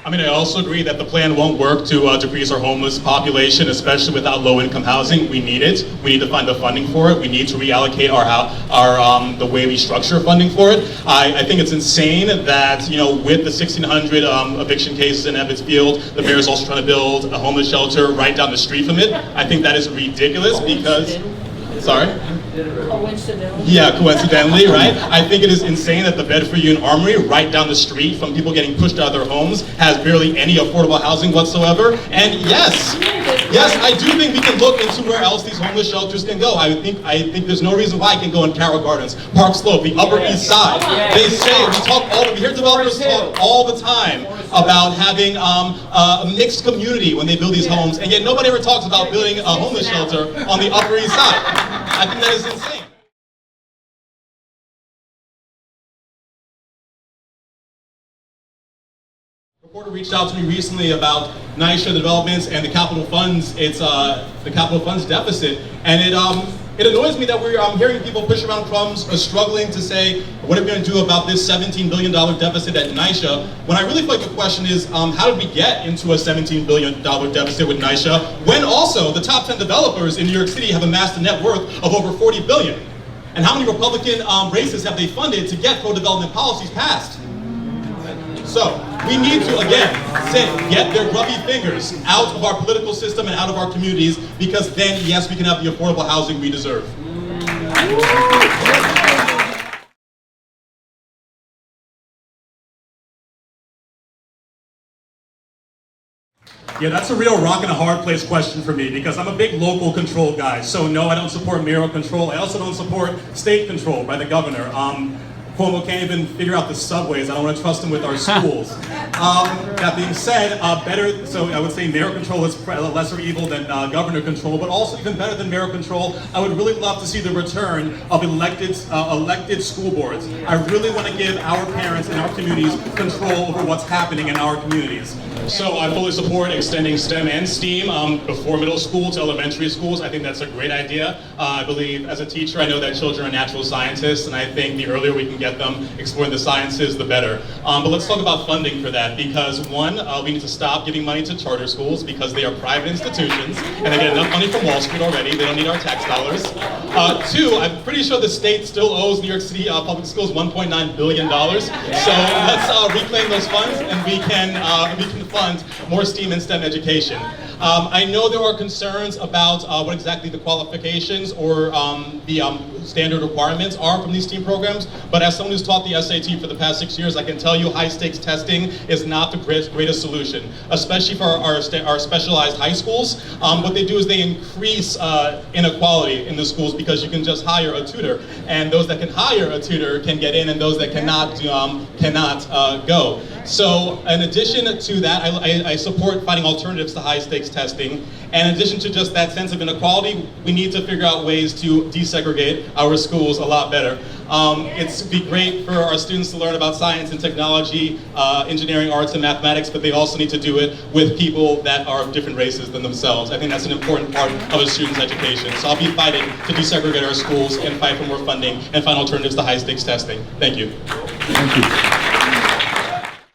I mean, I also agree that the plan won't work to decrease our homeless population, especially without low-income housing. We need it. We need to find the funding for it. We need to reallocate the way we structure funding for it. I think it's insane that, you know, with the 1,600 eviction cases in Evansfield, the mayor is also trying to build a homeless shelter right down the street from it. I think that is ridiculous because, sorry? Coincidentally. Yeah, coincidentally, right? I think it is insane that the Bedford Union Armory, right down the street from people getting pushed out of their homes, has barely any affordable housing whatsoever. And yes, I do think we can look into where else these homeless shelters can go. I think there's no reason why it can go in Carroll Gardens, Park Slope, the Upper East Side. They say, we hear developers talk all the time about having a mixed community when they build these homes, and yet nobody ever talks about building a homeless shelter on the Upper East Side. I think that is insane. A reporter reached out to me recently about NYCHA developments and the capital funds. It's the capital funds deficit, and it annoys me that we're hearing people push around crumbs, struggling to say, what are we going to do about this $17 billion deficit at NYCHA? When I really feel like the question is, how did we get into a $17 billion deficit with NYCHA, when also the top 10 developers in New York City have amassed a net worth of over $40 billion? And how many Republican races have they funded to get pro-development policies passed? So, we need to, again, get their grubby fingers out of our political system and out of our communities, because then, yes, we can have the affordable housing we deserve. Yeah, that's a real rock and a hard place question for me, because I'm a big local control guy. So no, I don't support mayoral control. I also don't support state control by the governor. Cuomo can't even figure out the subways. I don't want to trust him with our schools. That being said, so I would say mayor control is lesser evil than governor control, but also even better than mayor control, I would really love to see the return of elected school boards. I really want to give our parents and our communities control over what's happening in our communities. So I fully support extending STEM and STEAM before middle school to elementary schools. I think that's a great idea. I believe, as a teacher, I know that children are natural scientists, and I think the earlier we can get them exploring the sciences, the better. But let's talk about funding for that, because one, we need to stop giving money to charter schools because they are private institutions, and they get enough money from Wall Street already. They don't need our tax dollars. Two, I'm pretty sure the state still owes New York City public schools $1.9 billion. So let's reclaim those funds, and we can fund more STEAM and STEM education. I know there are concerns about what exactly the qualifications or the standard requirements are from these STEAM programs, but as someone who's taught the SAT for the past 6 years, I can tell you high-stakes testing is not the greatest solution, especially for our specialized high schools. What they do is they increase inequality in the schools, because you can just hire a tutor, and those that can hire a tutor can get in, and those that cannot go. So in addition to that, I support finding alternatives to high-stakes testing. And in addition to just that sense of inequality, we need to figure out ways to desegregate our schools a lot better. It'd be great for our students to learn about science and technology, engineering, arts, and mathematics, but they also need to do it with people that are of different races than themselves. I think that's an important part of a student's education. So I'll be fighting to desegregate our schools and fight for more funding and find alternatives to high-stakes testing. Thank you. Thank you.